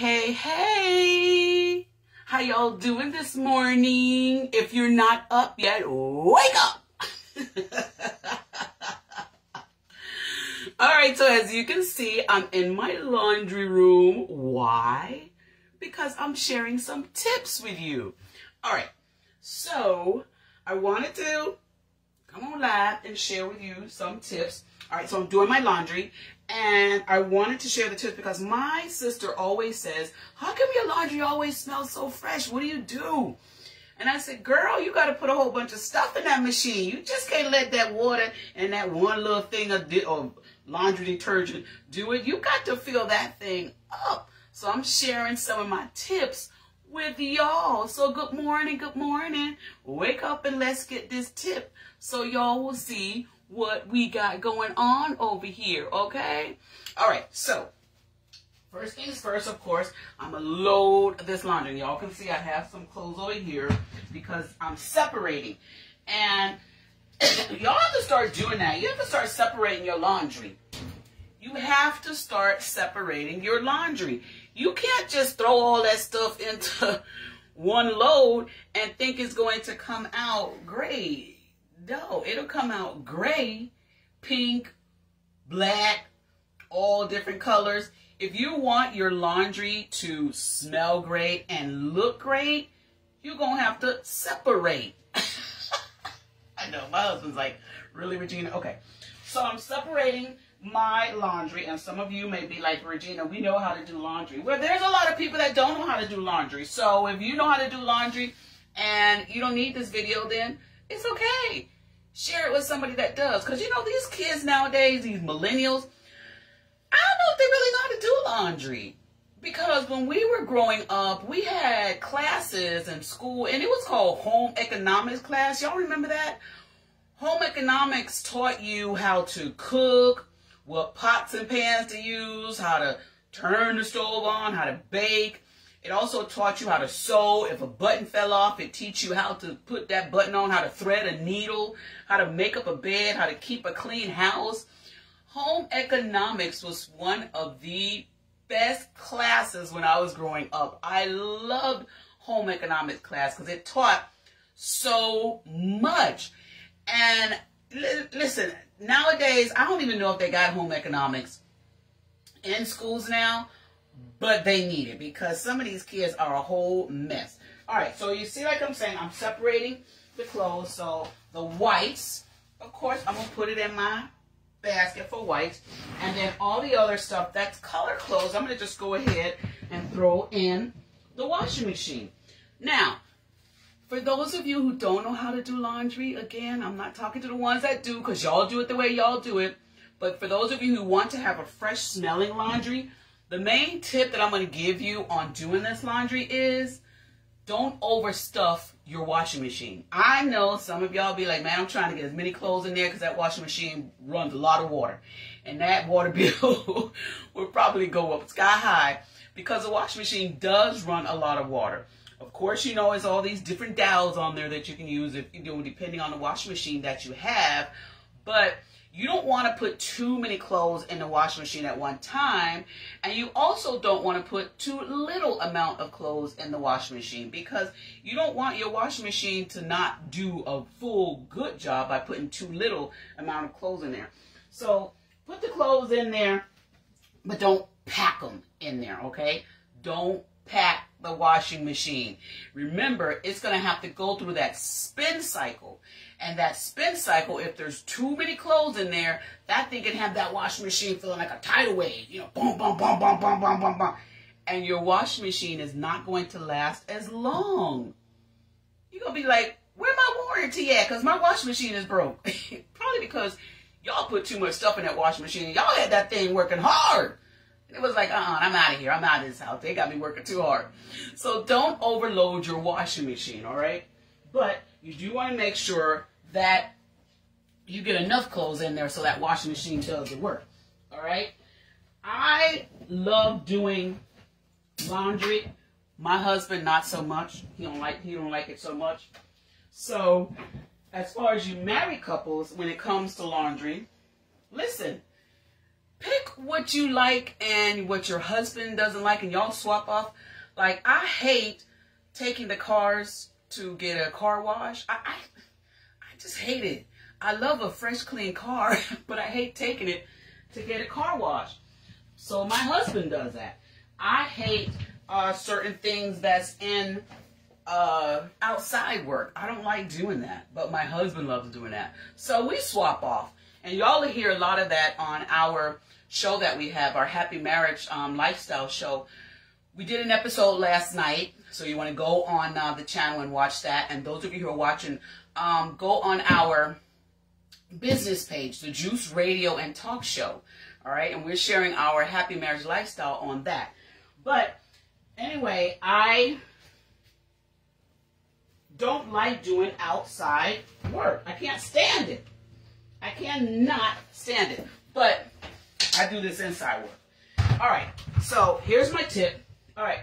Hey, how y'all doing this morning? If you're not up yet, wake up. All right, so as you can see, I'm in my laundry room. Why? Because I'm sharing some tips with you. All right, so I wanted to come on live and share with you some tips. All right, so I'm doing my laundry, and I wanted to share the tips because my sister always says, how come your laundry always smells so fresh? What do you do? And I said, girl, you got to put a whole bunch of stuff in that machine. You just can't let that water and that one little thing of laundry detergent do it. You got to fill that thing up. So I'm sharing some of my tips with y'all. So good morning, good morning. Wake up and let's get this tip so y'all will see what we got going on over here, okay? All right, so first things first, of course, I'm going to load this laundry. Y'all can see I have some clothes over here because I'm separating. And y'all have to start doing that. You have to start separating your laundry. You have to start separating your laundry. You can't just throw all that stuff into one load and think it's going to come out gray. No, it'll come out gray, pink, black, all different colors. If you want your laundry to smell great and look great, you're going to have to separate. I know, my husband's like, really, Regina? Okay, so I'm separating my laundry, and some of you may be like, Regina, we know how to do laundry. Well, there's a lot of people that don't know how to do laundry. So if you know how to do laundry and you don't need this video, then it's okay. Share it with somebody that does. Because, you know, these kids nowadays, these millennials, I don't know if they really know how to do laundry. Because when we were growing up, we had classes in school, and it was called home economics class. Y'all remember that? Home economics taught you how to cook, what pots and pans to use, how to turn the stove on, how to bake. It also taught you how to sew. If a button fell off, it teach you how to put that button on, how to thread a needle, how to make up a bed, how to keep a clean house. Home economics was one of the best classes when I was growing up. I loved home economics class because it taught so much. And listen, nowadays, I don't even know if they got home economics in schools now, but they need it because some of these kids are a whole mess. All right, so you see, like I'm saying, I'm separating the clothes. So the whites, of course, I'm going to put it in my basket for whites. And then all the other stuff that's color clothes, I'm going to just go ahead and throw in the washing machine. Now, for those of you who don't know how to do laundry, again, I'm not talking to the ones that do because y'all do it the way y'all do it. But for those of you who want to have a fresh smelling laundry, the main tip that I'm going to give you on doing this laundry is don't overstuff your washing machine. I know some of y'all be like, man, I'm trying to get as many clothes in there because that washing machine runs a lot of water. And that water bill will probably go up sky high because the washing machine does run a lot of water. Of course, you know, it's all these different dowels on there that you can use if you know, depending on the washing machine that you have. But you don't want to put too many clothes in the washing machine at one time. And you also don't want to put too little amount of clothes in the washing machine because you don't want your washing machine to not do a full good job by putting too little amount of clothes in there. So put the clothes in there, but don't pack them in there, okay? Don't pack the washing machine. Remember, it's going to have to go through that spin cycle. And that spin cycle, if there's too many clothes in there, that thing can have that washing machine feeling like a tidal wave. You know, boom, boom, boom, boom, boom, boom, boom, boom. And your washing machine is not going to last as long. You're going to be like, where my warranty at? Because my washing machine is broke. Probably because y'all put too much stuff in that washing machine. Y'all had that thing working hard. It was like, I'm out of here. I'm out of this house. They got me working too hard. So don't overload your washing machine, all right? But you do want to make sure that you get enough clothes in there so that washing machine does the work, all right? I love doing laundry. My husband, not so much. He don't like it so much. So as far as you married couples, when it comes to laundry, listen, pick what you like and what your husband doesn't like, and y'all swap off. Like, I hate taking the cars to get a car wash. I just hate it. I love a fresh, clean car, but I hate taking it to get a car wash. So my husband does that. I hate certain things that's in outside work. I don't like doing that, but my husband loves doing that. So we swap off. And y'all will hear a lot of that on our show that we have, our Happy Marriage Lifestyle show. We did an episode last night, so you want to go on the channel and watch that. And those of you who are watching, go on our business page, the Juice Radio and Talk Show. All right, and we're sharing our Happy Marriage Lifestyle on that. But anyway, I don't like doing outside work. I can't stand it. I cannot stand it. But I do this inside work. All right, so here's my tip. All right,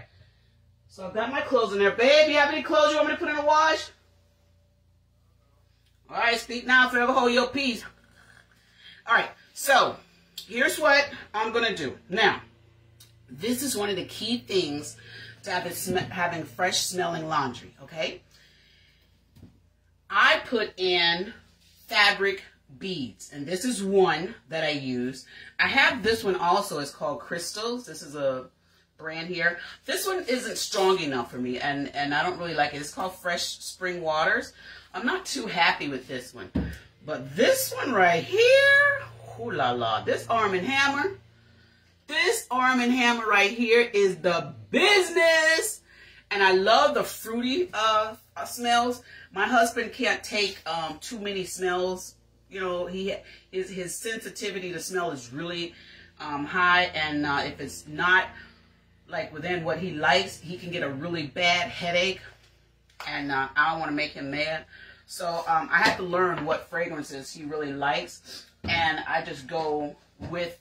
so I've got my clothes in there. Babe, you have any clothes you want me to put in the wash? All right, speak now, forever hold your peace. All right, so here's what I'm going to do. Now, this is one of the key things to having fresh smelling laundry, okay? I put in fabric beads, and this is one that I use. I have this one also. It's called Crystals. This is a brand here. This one isn't strong enough for me, and I don't really like it. It's called Fresh Spring Waters. I'm not too happy with this one. But this one right here, ooh la la, this Arm & Hammer. This Arm & Hammer right here is the business. And I love the fruity smells. My husband can't take too many smells. You know, his sensitivity to smell is really high. And if it's not like within what he likes, he can get a really bad headache. And I don't want to make him mad. So I have to learn what fragrances he really likes. And I just go with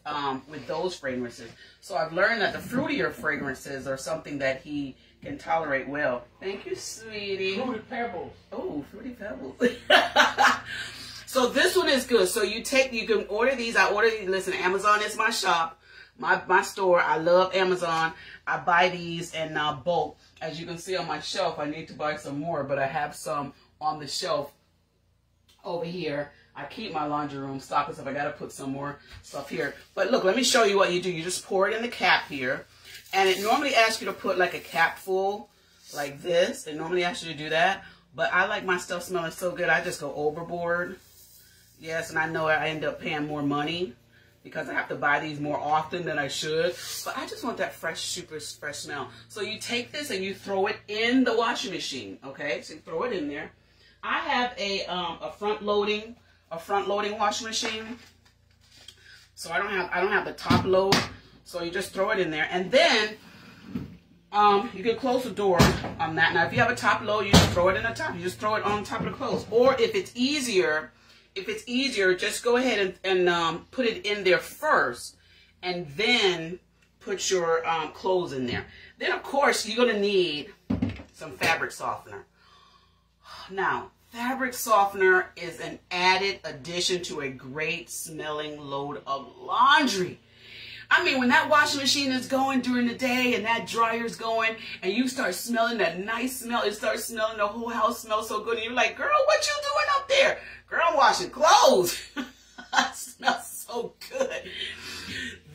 those fragrances. So I've learned that the fruitier fragrances are something that he can tolerate well. Thank you, sweetie. Fruity Pebbles. Oh, Fruity Pebbles. So this one is good. So you can order these. I order these. Listen, Amazon is my shop, my store. I love Amazon. I buy these in bulk. As you can see on my shelf, I need to buy some more, but I have some on the shelf over here. I keep my laundry room stocked, so I got to put some more stuff here. But look, let me show you what you do. You just pour it in the cap here. And it normally asks you to put like a cap full like this. It normally asks you to do that. But I like my stuff smelling so good, I just go overboard. Yes, and I know I end up paying more money because I have to buy these more often than I should. But I just want that fresh, super fresh smell. So you take this and you throw it in the washing machine, okay? So you throw it in there. I have a front loading washing machine. So I don't have the top load. So you just throw it in there, and then you can close the door on that. Now, if you have a top load, you just throw it in the top. You just throw it on top of the clothes. Or if it's easier, just go ahead and put it in there first, and then put your clothes in there. Then, of course, you're gonna need some fabric softener. Now, fabric softener is an added addition to a great smelling load of laundry. I mean, when that washing machine is going during the day and that dryer's going and you start smelling that nice smell, it starts smelling, the whole house smells so good. And you're like, girl, what you doing up there? Girl, I'm washing clothes. It smells so good.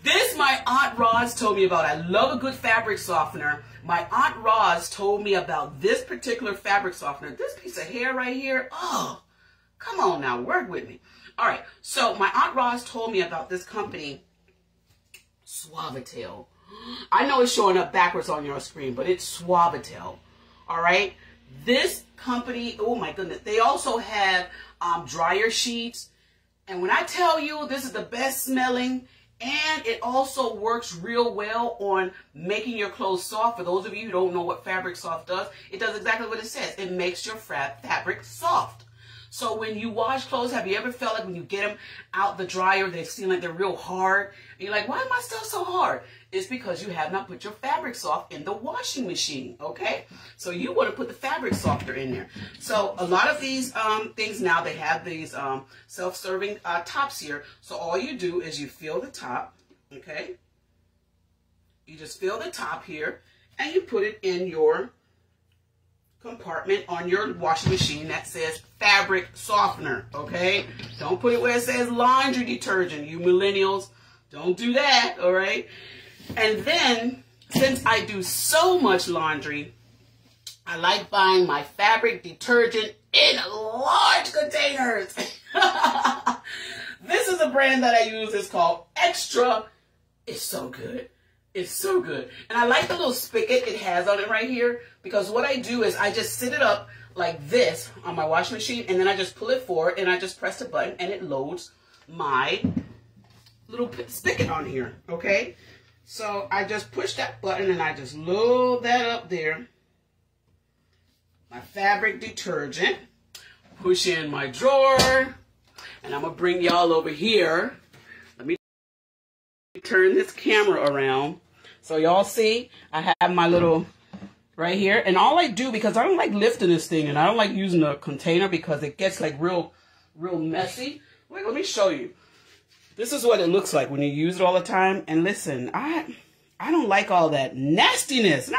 This my Aunt Roz told me about. I love a good fabric softener. My Aunt Roz told me about this particular fabric softener. This piece of hair right here. Oh, come on now, work with me. All right, so my Aunt Roz told me about this company, Suavitel. I know it's showing up backwards on your screen, but it's Suavitel. All right, this company, oh my goodness, they also have dryer sheets. And when I tell you this is the best smelling, and it also works real well on making your clothes soft. For those of you who don't know what Fabric Soft does, it does exactly what it says. It makes your fabric soft. So when you wash clothes, have you ever felt like when you get them out the dryer, they seem like they're real hard? And you're like, why is my stuff so hard? It's because you have not put your fabric soft in the washing machine, okay? So you want to put the fabric softener in there. So a lot of these things now, they have these self-serving tops here. So all you do is you fill the top, okay? You just fill the top here, and you put it in your compartment on your washing machine that says fabric softener, okay? Don't put it where it says laundry detergent, you millennials. Don't do that, all right? And then, since I do so much laundry, I like buying my fabric detergent in large containers. This is a brand that I use. It's called Extra. It's so good. It's so good. And I like the little spigot it has on it right here, because what I do is I just sit it up like this on my washing machine, and then I just pull it forward and I just press the button and it loads my little spigot on here, okay? So I just push that button and I just load that up there. My fabric detergent. Push in my drawer. And I'm going to bring y'all over here. Let me turn this camera around. So y'all see, I have my little right here. And all I do, because I don't like lifting this thing, and I don't like using a container because it gets like real messy. Wait, let me show you. This is what it looks like when you use it all the time. And listen, I don't like all that nastiness. And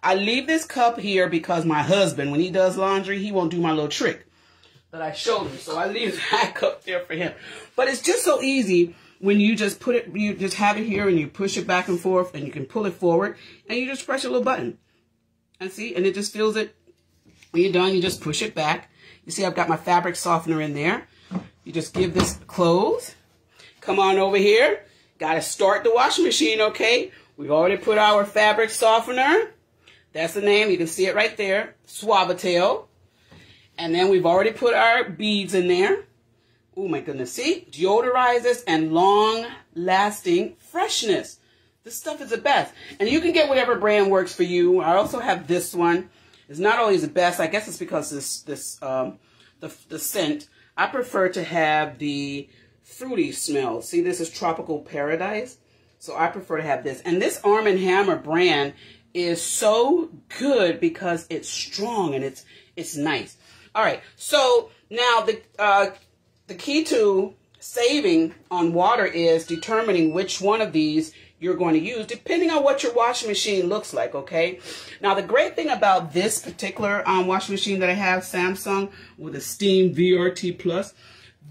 I leave this cup here because my husband, when he does laundry, he won't do my little trick that I showed him. So I leave that cup there for him. But it's just so easy when you just put it, you just have it here and you push it back and forth, and you can pull it forward and you just press your little button. And see, and it just fills it. When you're done, you just push it back. You see, I've got my fabric softener in there. You just give this a close. Come on over here. Got to start the washing machine, okay? We've already put our fabric softener. That's the name. You can see it right there. Suavitel. And then we've already put our beads in there. Oh, my goodness. See? Deodorizes and long-lasting freshness. This stuff is the best. And you can get whatever brand works for you. I also have this one. It's not always the best. I guess it's because the scent. I prefer to have the fruity smell. See, this is Tropical Paradise. So I prefer to have this. And this Arm & Hammer brand is so good because it's strong and it's nice. All right. So now the key to saving on water is determining which one of these you're going to use, depending on what your washing machine looks like, okay? Now, the great thing about this particular washing machine that I have, Samsung, with a Steam VRT Plus,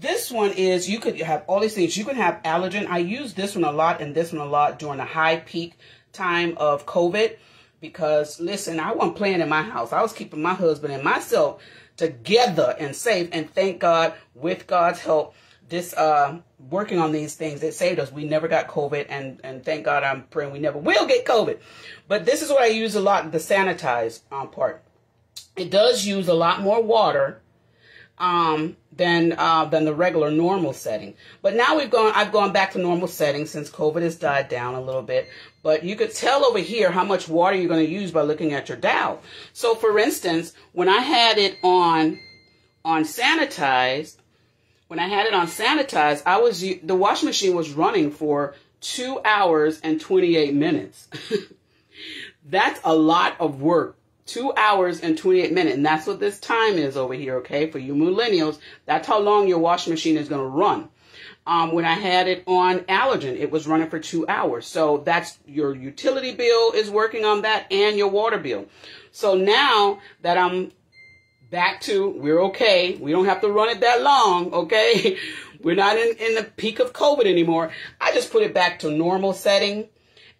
this one is, you could have all these things. You can have allergen. I use this one a lot and this one a lot during the high peak time of COVID because, listen, I wasn't playing in my house. I was keeping my husband and myself together and safe, and thank God, with God's help, this working on these things, it saved us. We never got COVID, and thank God, I'm praying we never will get COVID. But this is what I use a lot, the sanitize part. It does use a lot more water than the regular normal setting. But now I've gone back to normal settings since COVID has died down a little bit. But you could tell over here how much water you're going to use by looking at your dial. So for instance, when I had it on sanitize, the washing machine was running for 2 hours and 28 minutes. That's a lot of work. 2 hours and 28 minutes. And that's what this time is over here, okay? For you millennials, that's how long your washing machine is going to run. When I had it on allergen, it was running for 2 hours. So that's your utility bill is working on that and your water bill. So now that I'm back to, we're okay. We don't have to run it that long, okay? We're not in the peak of COVID anymore. I just put it back to normal setting.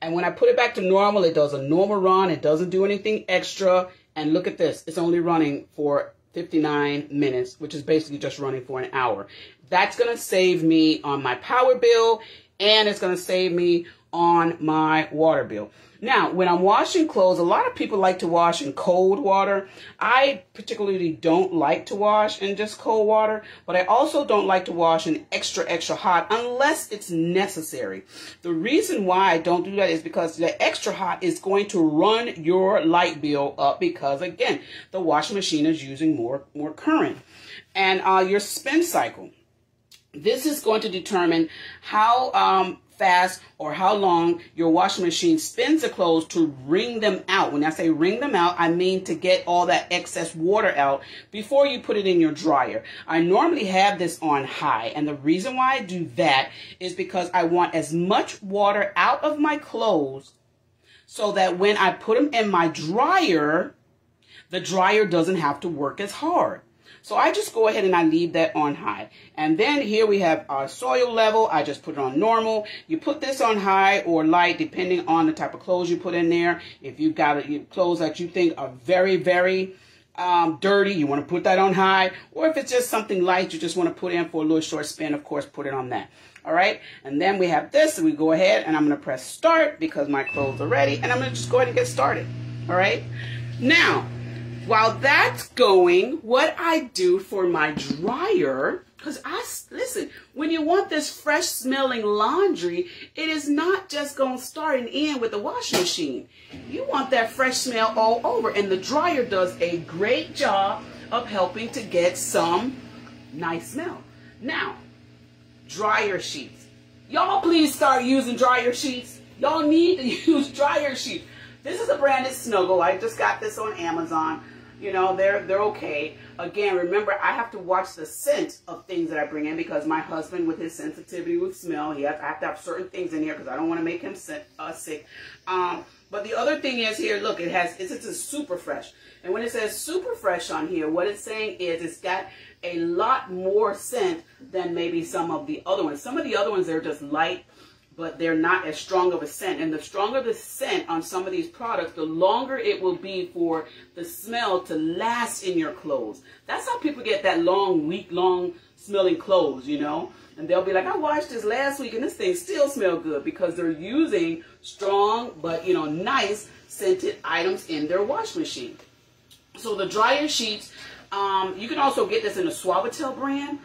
And when I put it back to normal, it does a normal run. It doesn't do anything extra. And look at this. It's only running for 59 minutes, which is basically just running for an hour. That's going to save me on my power bill, and it's going to save me on my water bill. Now, when I'm washing clothes, a lot of people like to wash in cold water. I particularly don't like to wash in just cold water, but I also don't like to wash in extra hot unless it's necessary. The reason why I don't do that is because the extra hot is going to run your light bill up because, again, the washing machine is using more current. And your spin cycle. This is going to determine how fast or how long your washing machine spins the clothes to wring them out. When I say wring them out, I mean to get all that excess water out before you put it in your dryer. I normally have this on high, and the reason why I do that is because I want as much water out of my clothes so that when I put them in my dryer, the dryer doesn't have to work as hard. So I just go ahead and I leave that on high. And then here we have our soil level. I just put it on normal. You put this on high or light depending on the type of clothes you put in there. If you've got clothes that you think are very, very dirty, you want to put that on high. Or if it's just something light you just want to put in for a little short spin, of course, put it on that. All right. And then we have this. So we go ahead and I'm going to press start because my clothes are ready. And I'm going to just go ahead and get started. All right. Now, while that's going, what I do for my dryer, because listen, when you want this fresh smelling laundry, it is not just going to start and end with the washing machine. You want that fresh smell all over, and the dryer does a great job of helping to get some nice smell. Now, dryer sheets. Y'all please start using dryer sheets. Y'all need to use dryer sheets. This is a branded Snuggle. I just got this on Amazon. You know, they're okay. Again, remember, I have to watch the scent of things that I bring in because my husband, with his sensitivity with smell, I have to have certain things in here because I don't want to make him sick. But the other thing is here, look, it's a super fresh. And when it says super fresh on here, what it's saying is it's got a lot more scent than maybe some of the other ones. Some of the other ones, they're just light, but they're not as strong of a scent. And the stronger the scent on some of these products, the longer it will be for the smell to last in your clothes. That's how people get that long, week-long smelling clothes, you know. And they'll be like, I washed this last week and this thing still smells good because they're using strong but, you know, nice scented items in their wash machine. So the dryer sheets, you can also get this in the Suavitel brand.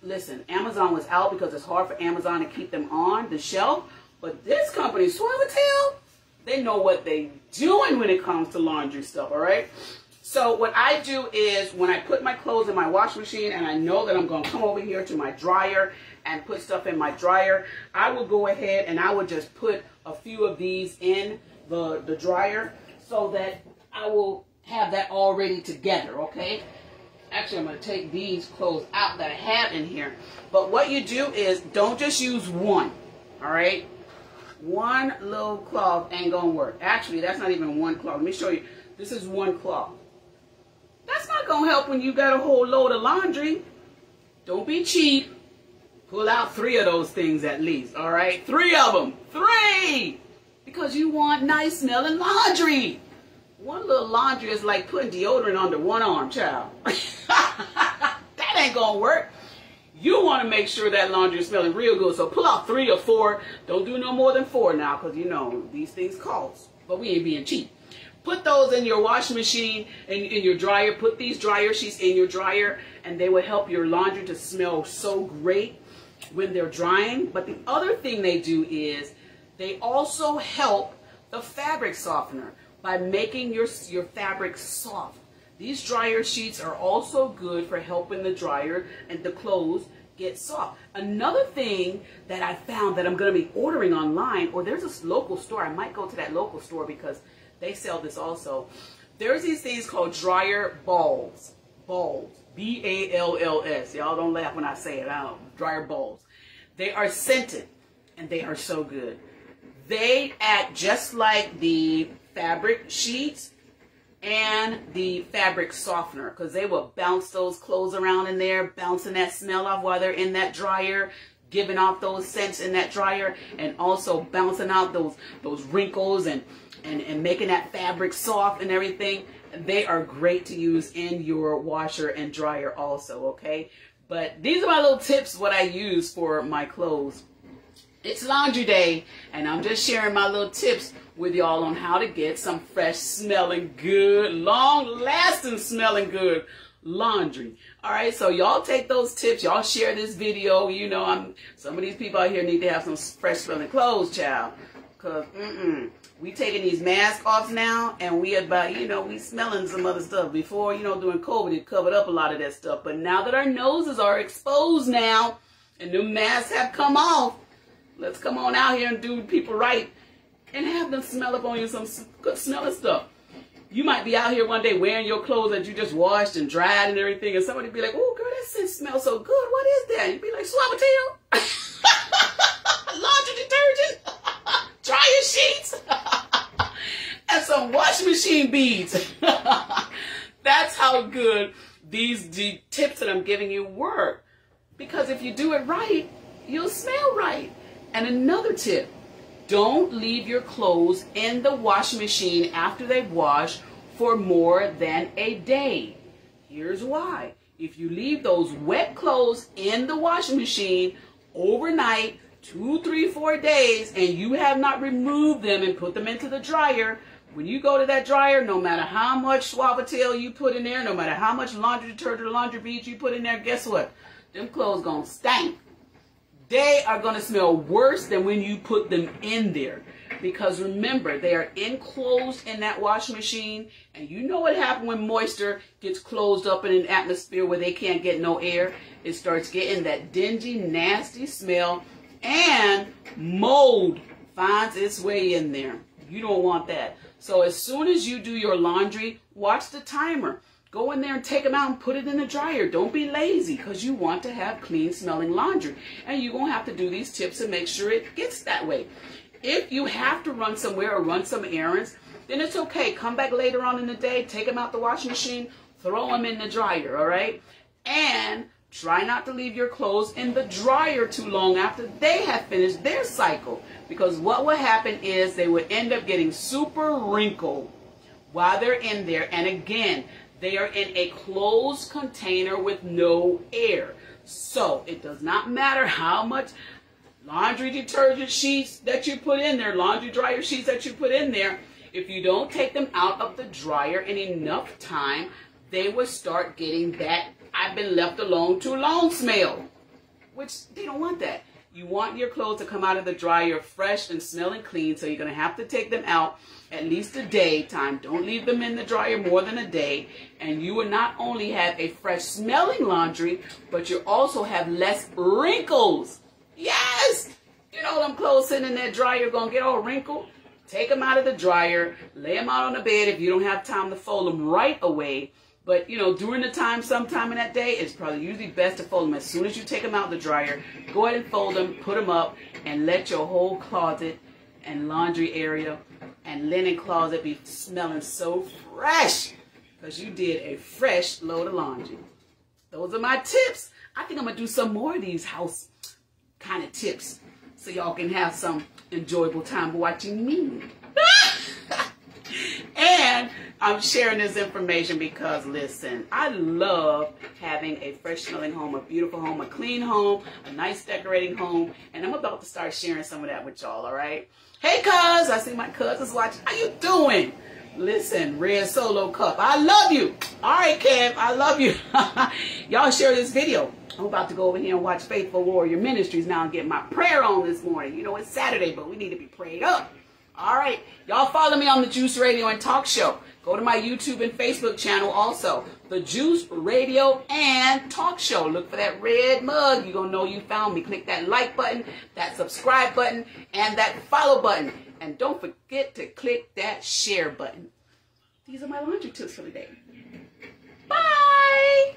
Listen, Amazon was out because it's hard for Amazon to keep them on the shelf. But this company, Suavitel, they know what they're doing when it comes to laundry stuff, all right? So what I do is when I put my clothes in my wash machine and I know that I'm going to come over here to my dryer and put stuff in my dryer, I will go ahead and I will just put a few of these in the dryer so that I will have that all ready together, okay? Actually, I'm going to take these clothes out that I have in here. But what you do is don't just use one, all right? One little cloth ain't going to work. Actually, that's not even one cloth. Let me show you. This is one cloth. That's not going to help when you got a whole load of laundry. Don't be cheap. Pull out 3 of those things at least, all right? 3 of them. 3! Because you want nice smelling laundry. One little laundry is like putting deodorant under one arm, child. That ain't gonna work. You want to make sure that laundry is smelling real good. So pull out 3 or 4. Don't do no more than 4 now because, you know, these things cost. But we ain't being cheap. Put those in your washing machine, in your dryer. Put these dryer sheets in your dryer, and they will help your laundry to smell so great when they're drying. But the other thing they do is they also help the fabric softener by making your fabric soft. These dryer sheets are also good for helping the dryer and the clothes get soft. Another thing that I found that I'm going to be ordering online, or there's a local store, I might go to that local store because they sell this also. There's these things called dryer balls. Balls. B-A-L-L-S. Y'all don't laugh when I say it out. Dryer balls. They are scented and they are so good. They act just like the fabric sheets and the fabric softener because they will bounce those clothes around in there, bouncing that smell off while they're in that dryer, giving off those scents in that dryer, and also bouncing out those wrinkles and making that fabric soft and everything. They are great to use in your washer and dryer also, okay? But these are my little tips, what I use for my clothes. It's laundry day, and I'm just sharing my little tips with y'all on how to get some fresh smelling good, long lasting smelling good laundry. All right, so y'all take those tips, y'all share this video. You know, some of these people out here need to have some fresh smelling clothes, child, because we taking these masks off now, and we about, you know, we smelling some other stuff. Before, you know, during COVID, it covered up a lot of that stuff, but now that our noses are exposed now, and the masks have come off. Let's come on out here and do people right and have them smell up on you some good smelling stuff. You might be out here one day wearing your clothes that you just washed and dried and everything, and somebody be like, "Oh, girl, that scent smells so good. What is that?" You'd be like, "Suavitel, laundry detergent, dryer sheets, and some washing machine beads." That's how good these tips that I'm giving you work. Because if you do it right, you'll smell right. And another tip, don't leave your clothes in the washing machine after they've washed for more than a day. Here's why. If you leave those wet clothes in the washing machine overnight, 2, 3, 4 days, and you have not removed them and put them into the dryer, when you go to that dryer, no matter how much Suavitel you put in there, no matter how much laundry detergent or laundry beads you put in there, guess what? Them clothes gonna stink. They are going to smell worse than when you put them in there. Because remember, they are enclosed in that washing machine. And you know what happens when moisture gets closed up in an atmosphere where they can't get no air? It starts getting that dingy, nasty smell. And mold finds its way in there. You don't want that. So as soon as you do your laundry, watch the timer. Go in there and take them out and put it in the dryer. Don't be lazy, because you want to have clean smelling laundry. And you're going to have to do these tips to make sure it gets that way. If you have to run somewhere or run some errands, then it's okay. Come back later on in the day, take them out the washing machine, throw them in the dryer, all right? And try not to leave your clothes in the dryer too long after they have finished their cycle. Because what will happen is they will end up getting super wrinkled while they're in there. And again, they are in a closed container with no air. So it does not matter how much laundry detergent sheets that you put in there, laundry dryer sheets that you put in there, if you don't take them out of the dryer in enough time, they will start getting that "I've been left alone too long" smell, which they don't want that. You want your clothes to come out of the dryer fresh and smelling clean, so you're going to have to take them out at least a day time. Don't leave them in the dryer more than a day. And you will not only have a fresh smelling laundry, but you also have less wrinkles. Yes! You know them clothes sitting in that dryer going to get all wrinkled? Take them out of the dryer, lay them out on the bed if you don't have time to fold them right away. But, you know, during the time, sometime in that day, it's probably usually best to fold them as soon as you take them out of the dryer. Go ahead and fold them, put them up, and let your whole closet and laundry area and linen closet be smelling so fresh, because you did a fresh load of laundry. Those are my tips. I think I'm going to do some more of these house kind of tips so y'all can have some enjoyable time watching me. And I'm sharing this information because, listen, I love having a fresh smelling home, a beautiful home, a clean home, a nice decorating home. And I'm about to start sharing some of that with y'all, all right? Hey, cuz, I see my cousins watching. How you doing? Listen, Red Solo Cup, I love you. All right, Kev, I love you. Y'all share this video. I'm about to go over here and watch Faithful Warrior Ministries now and get my prayer on this morning. You know, it's Saturday, but we need to be prayed up. All right. Y'all follow me on the Juice Radio and Talk Show. Go to my YouTube and Facebook channel also. The Juice Radio and Talk Show. Look for that red mug. You're going to know you found me. Click that like button, that subscribe button, and that follow button. And don't forget to click that share button. These are my laundry tips for the day. Bye.